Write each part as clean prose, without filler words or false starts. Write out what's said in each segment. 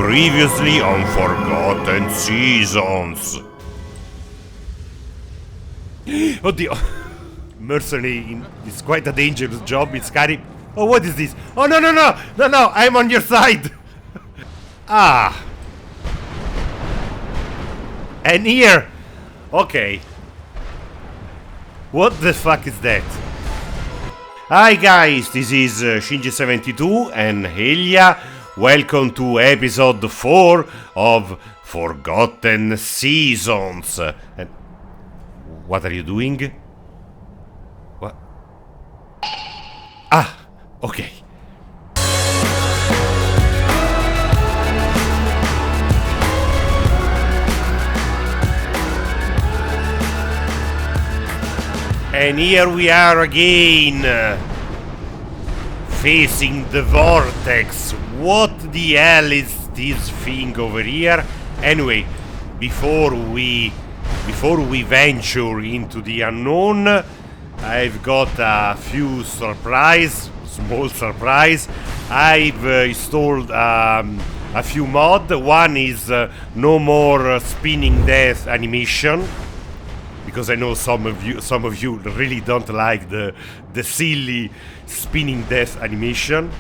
Previously on Forgotten Seasons. Oddio. Mercenary is quite a dangerous job. It's scary. Oh, what is this? Oh, no, no, no. No, no. I'm on your side. Ah. And here. Okay. What the fuck is that? Hi guys, this is Shinji72 and Helia. Welcome to episode 4 of Forgotten Seasons. And what are you doing? What? Ah, okay. And here we are again, facing the vortex. What the hell is this thing over here? Anyway, before we venture into the unknown, I've got a few small surprise. I've installed a few mods. One is no more spinning death animation, because I know some of you really don't like the silly spinning death animation.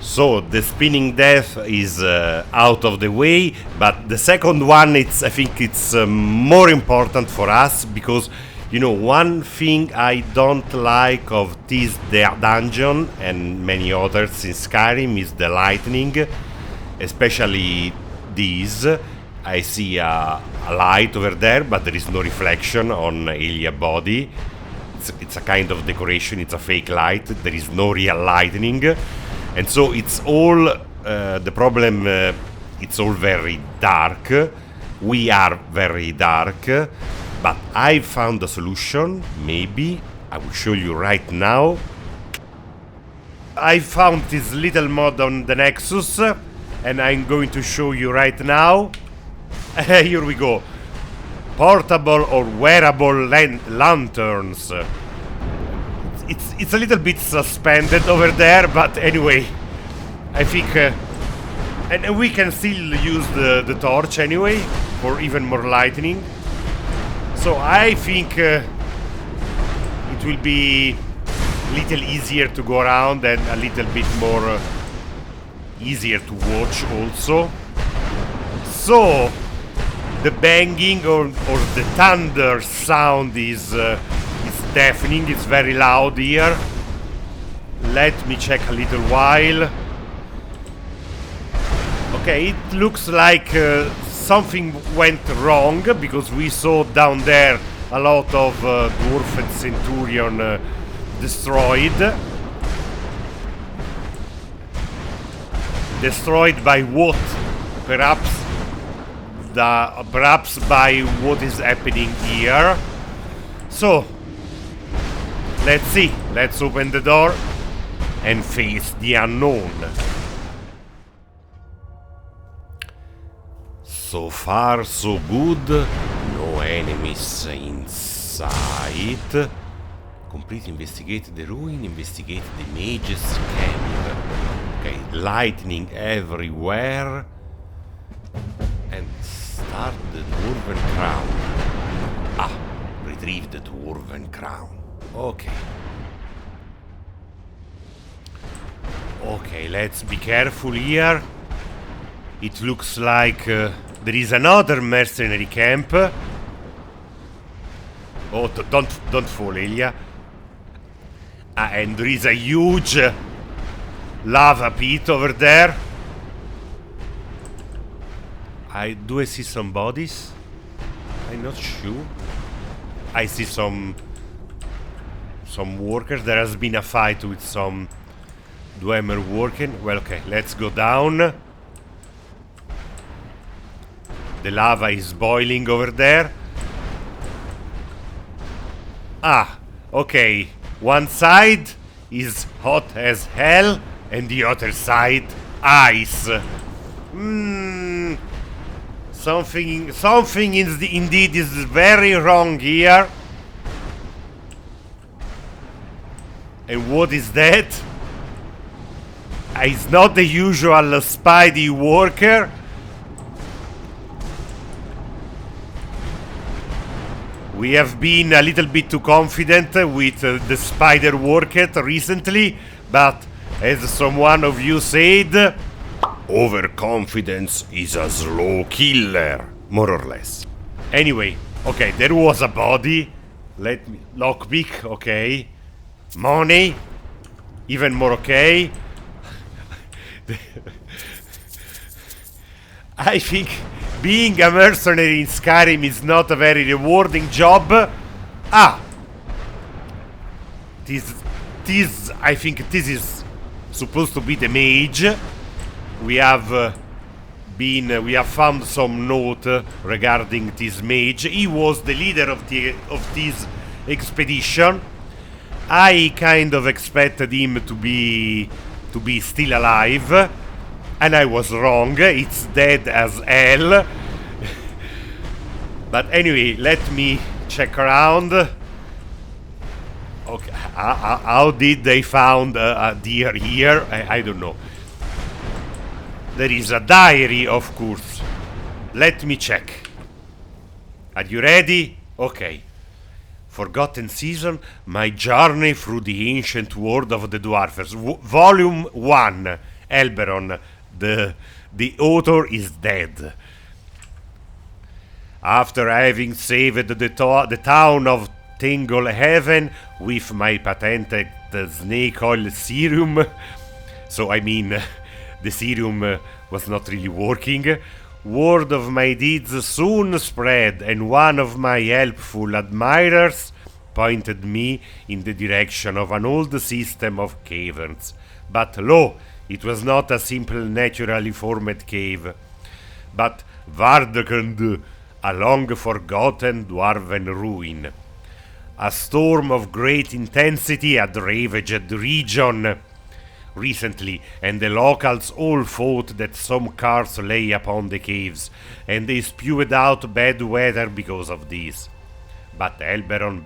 So the spinning death is out of the way, but the second one, I think it's more important for us, because you know, one thing I don't like of this dungeon and many others in Skyrim is the lightning, especially these. I see a light over there, but there is no reflection on Elia's body. It's a kind of decoration, it's a fake light, there is no real lightning. And so it's all, the problem, it's all very dark. We are very dark, but I found a solution, maybe. I will show you right now. I found this little mod on the Nexus, and I'm going to show you right now. Here we go. Portable or wearable lanterns. It's a little bit suspended over there, but anyway, I think, and we can still use the torch anyway for even more lightning. So I think it will be a little easier to go around and a little bit more easier to watch also. So the banging or the thunder sound is deafening. It's very loud here. Let me check a little while. Okay, it looks like something went wrong, because we saw down there a lot of dwarf and centurion destroyed. Destroyed by what? Perhaps by what is happening here. So let's see. Let's open the door and face the unknown. So far so good. No enemies in sight. Complete investigate the ruin, investigate the mage's camp. Okay, lightning everywhere. And start the dwarven crown. Ah, retrieve the dwarven crown. Okay. Okay, let's be careful here. It looks like there is another mercenary camp. Oh, don't fall, Elia. And there is a huge lava pit over there. Do I see some bodies? I'm not sure. I see some workers. There has been a fight with some Dwemer working. Well, okay, let's go down. The lava is boiling over there. Ah, okay. One side is hot as hell, and the other side, ice. Something indeed is very wrong here. And what is that? He's not the usual Spidey worker. We have been a little bit too confident with the spider worker recently, but as someone of you said, overconfidence is a slow killer, more or less. Anyway, okay, there was a body. Let me... Lockpick, okay. Money, even more okay. I think being a mercenary in Skyrim is not a very rewarding job. I think this is supposed to be the mage. We have found some note regarding this mage. He was the leader of this expedition. I kind of expected him to be still alive, and I was wrong. It's dead as hell. But anyway, let me check around. Okay, how did they found a deer here? I don't know. There is a diary, of course. Let me check. Are you ready? Okay. Forgotten Season, My Journey Through the Ancient World of the Dwarfs. Volume 1. Elberon. The author is dead. After having saved the town of Tingle Heaven with my patented snake oil serum, so I mean, the serum was not really working, word of my deeds soon spread, and one of my helpful admirers pointed me in the direction of an old system of caverns. But lo, it was not a simple naturally formed cave, but Vardekund, a long-forgotten dwarven ruin. A storm of great intensity had ravaged the region recently, and the locals all thought that some curse lay upon the caves, and they spewed out bad weather because of this. But Elberon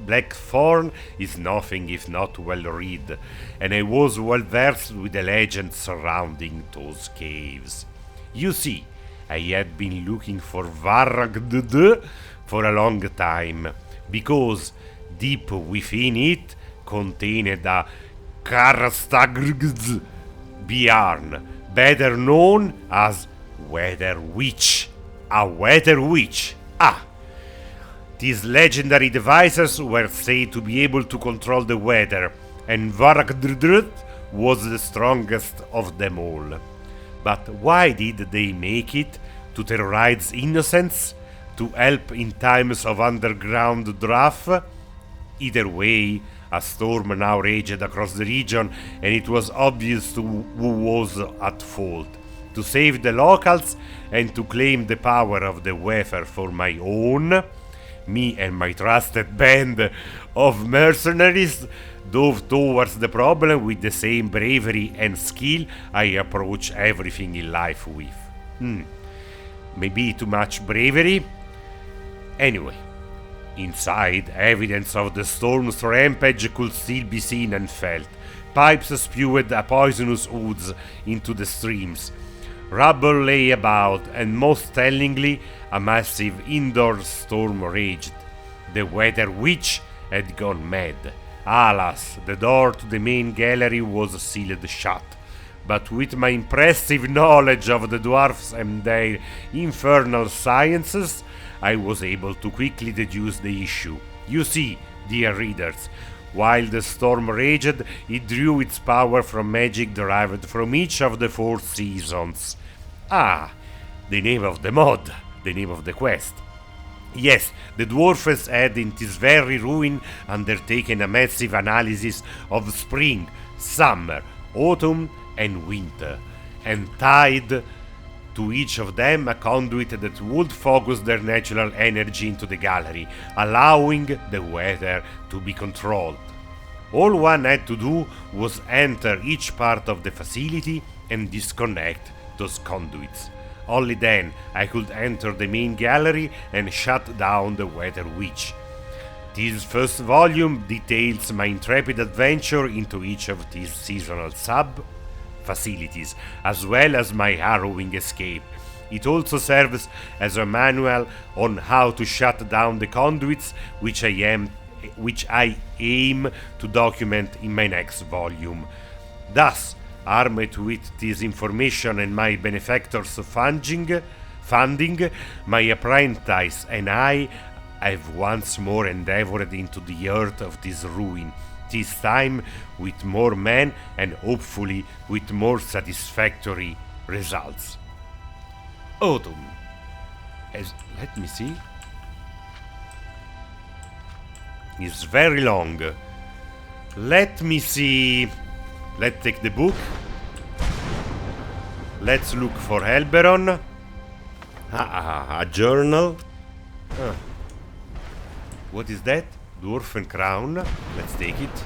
Blackthorn is nothing if not well read, and I was well versed with the legends surrounding those caves. You see, I had been looking for Varagdd for a long time, because deep within it contained a Karstagrd's Bjarn, better known as Weather Witch. A Weather Witch. These legendary devices were said to be able to control the weather, and Varagdd was the strongest of them all. But why did they make it? To terrorize innocents? To help in times of underground drought? Either way, a storm now raged across the region, and it was obvious who was at fault. To save the locals and to claim the power of the weather for my own, me and my trusted band of mercenaries dove towards the problem with the same bravery and skill I approach everything in life with. Maybe too much bravery? Anyway, inside, evidence of the storm's rampage could still be seen and felt. Pipes spewed a poisonous ooze into the streams. Rubble lay about, and most tellingly, a massive indoor storm raged. The Weather Witch had gone mad. Alas, the door to the main gallery was sealed shut. But with my impressive knowledge of the dwarfs and their infernal sciences, I was able to quickly deduce the issue. You see, dear readers, while the storm raged, it drew its power from magic derived from each of the 4 seasons. The name of the mod, the name of the quest. Yes, the dwarfs had in this very ruin undertaken a massive analysis of spring, summer, autumn, and winter, and tied to each of them a conduit that would focus their natural energy into the gallery, allowing the weather to be controlled. All one had to do was enter each part of the facility and disconnect those conduits. Only then I could enter the main gallery and shut down the Weather Witch. This first volume details my intrepid adventure into each of these seasonal facilities, as well as my harrowing escape. It also serves as a manual on how to shut down the conduits, which I aim to document in my next volume. Thus, armed with this information and my benefactor's funding, my apprentice and I have once more endeavored into the earth of this ruin, this time with more men and hopefully with more satisfactory results. Autumn. Let me see. It's very long. Let me see. Let's take the book. Let's look for Elberon. A journal. What is that? Dwarfen crown. Let's take it.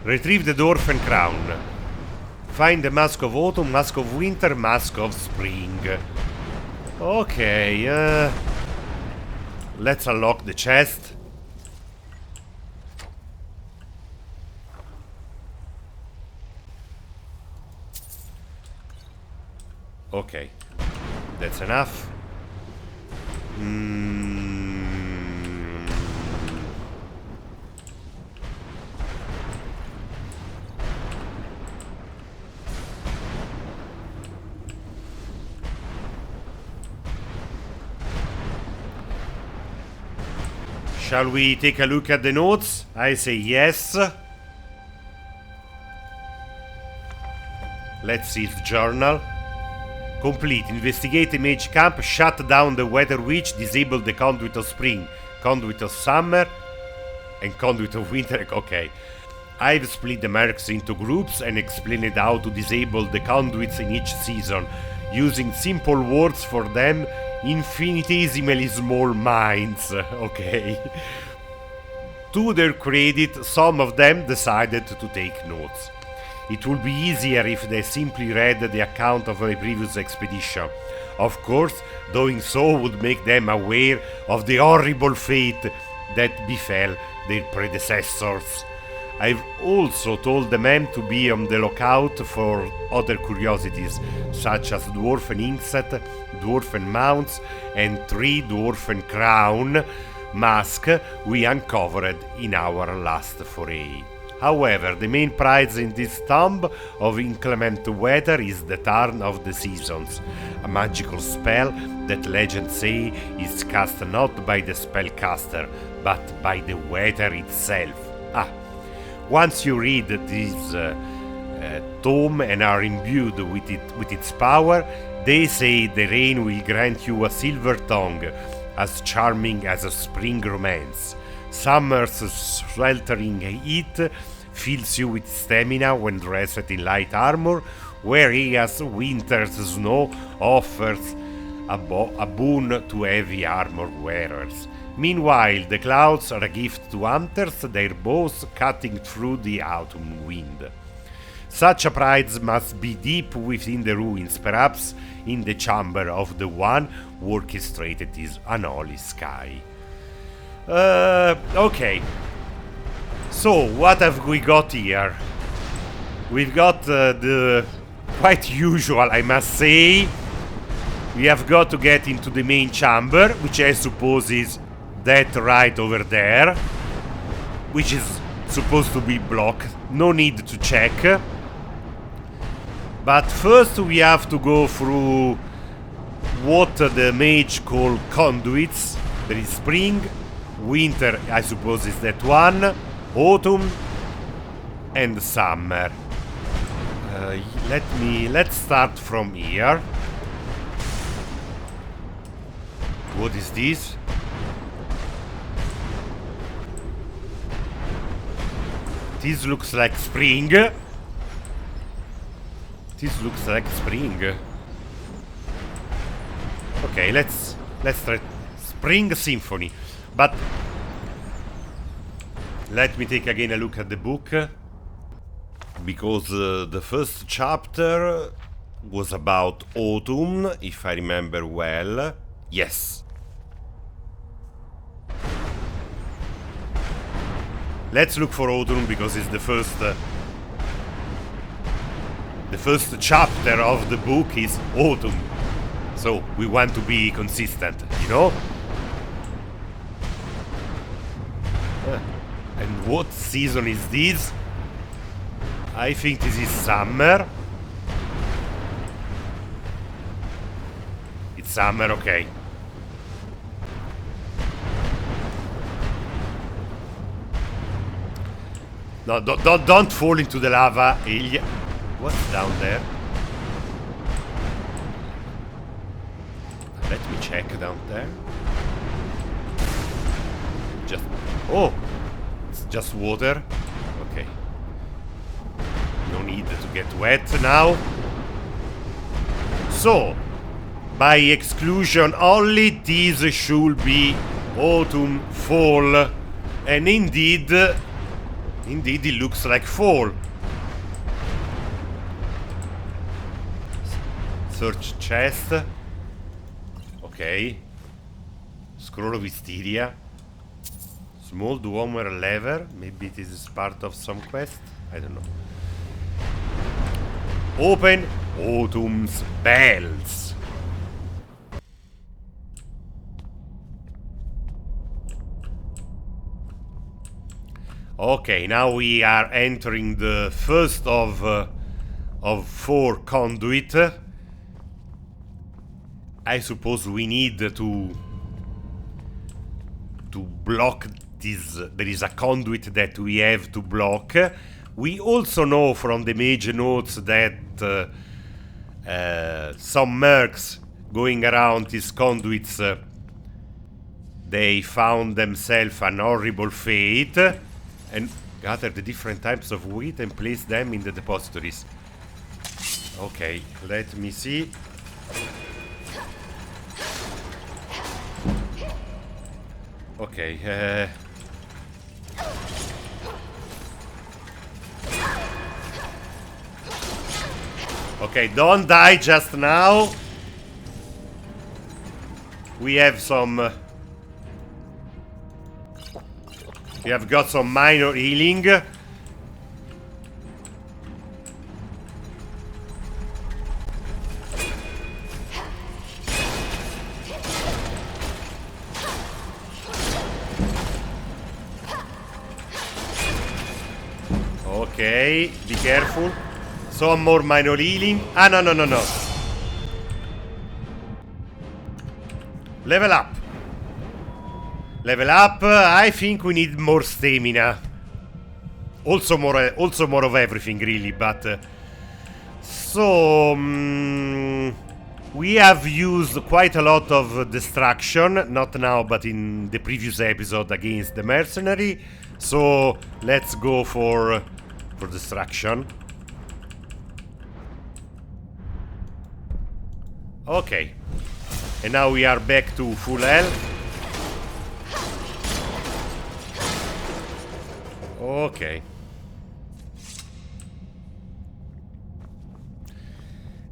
Retrieve the Dwarfen crown. Find the Mask of Autumn, Mask of Winter, Mask of Spring. Okay, let's unlock the chest. Okay, that's enough. Shall we take a look at the notes? I say yes. Let's see the journal. Complete. Investigate the mage camp. Shut down the weather witch. Disable the conduit of spring, conduit of summer, and conduit of winter. Okay. I've split the mercs into groups and explained how to disable the conduits in each season, using simple words for them. Infinitesimally small minds. Okay. To their credit, some of them decided to take notes. It would be easier if they simply read the account of my previous expedition. Of course, doing so would make them aware of the horrible fate that befell their predecessors. I've also told the men to be on the lookout for other curiosities, such as dwarfen inkset, dwarfen mounts, and 3 dwarfen crown mask we uncovered in our last foray. However, the main prize in this tomb of inclement weather is the Turn of the Seasons, a magical spell that legends say is cast not by the spellcaster, but by the weather itself. Once you read this tome and are imbued with its power, they say the rain will grant you a silver tongue, as charming as a spring romance. Summer's sweltering heat fills you with stamina when dressed in light armor, whereas winter's snow offers a boon to heavy armor wearers. Meanwhile, the clouds are a gift to hunters, their bows cutting through the autumn wind. Such a prize must be deep within the ruins, perhaps in the chamber of the one who orchestrated this unholy sky. Okay. So, what have we got here? We've got the quite usual, I must say. We have got to get into the main chamber, which I suppose is that right over there, which is supposed to be blocked. No need to check. But first we have to go through what the mage call conduits. There is spring, winter, I suppose is that one, autumn, and summer. Let's start from here. What is this? This looks like spring. This looks like spring. Okay, let's try Spring Symphony. But let me take again a look at the book, because the first chapter was about autumn, if I remember well. Yes. Let's look for autumn because it's the first the first chapter of the book is autumn. So we want to be consistent, you know? And what season is this? I think this is summer. It's summer, okay. No, don't fall into the lava, Ilya. What's down there? Let me check down there. Just... oh! It's just water. Okay. No need to get wet now. So, by exclusion only, this should be autumn, fall. And indeed, it looks like fall. Search chest. Okay. Scroll of Hysteria. Small Dwemer lever. Maybe this is part of some quest. I don't know. Open Autumn's Bells. Okay, now we are entering the first of 4 conduit. I suppose we need to block this. There is a conduit that we have to block. We also know from the mage notes that some mercs going around these conduits, they found themselves an horrible fate and gather the different types of wheat and place them in the depositories. Okay, let me see. Okay, okay, don't die just now. We have some... we have got some minor healing. Okay, be careful. Some more minor healing. Ah, no. Level up. Level up. I think we need more stamina. Also more of everything, really. But so we have used quite a lot of destruction. Not now, but in the previous episode against the mercenary. So let's go for destruction. Okay. And now we are back to full health. Okay.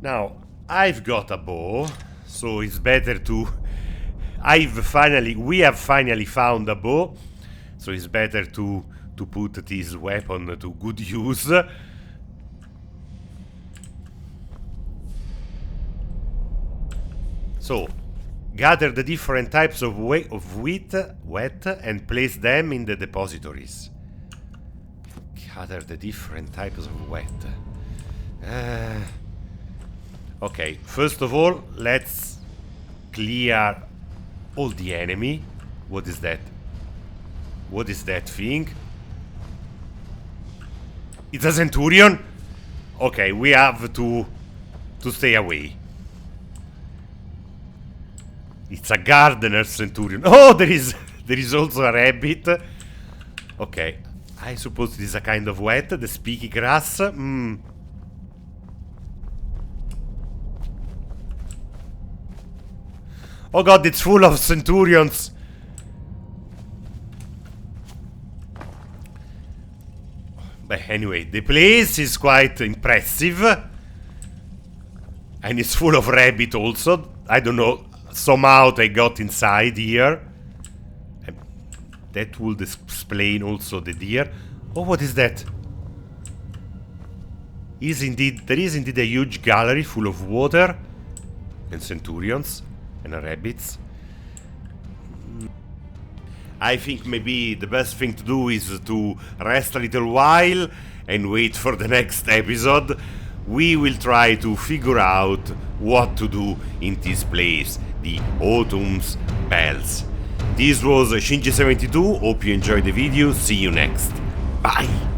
Now, I've got a bow, so it's better to... we have finally found a bow, so it's better to put this weapon to good use. So, gather the different types of wheat, wet, and place them in the depositories. Gather the different types of wet. Okay, first of all, let's clear all the enemy. What is that? What is that thing? It's a Centurion? Okay, we have to stay away. It's a gardener Centurion. Oh, there is also a rabbit. Okay, I suppose it is a kind of wet, the speaky grass. Oh god, it's full of Centurions. But anyway, the place is quite impressive. And it's full of rabbit also. I don't know, somehow they got inside here. And that would explain also the deer. Oh, what is that? there is indeed a huge gallery full of water and centurions and rabbits. I think maybe the best thing to do is to rest a little while and wait for the next episode. We will try to figure out what to do in this place, the Autumn's Bells. This was Shinji72, hope you enjoyed the video, see you next. Bye!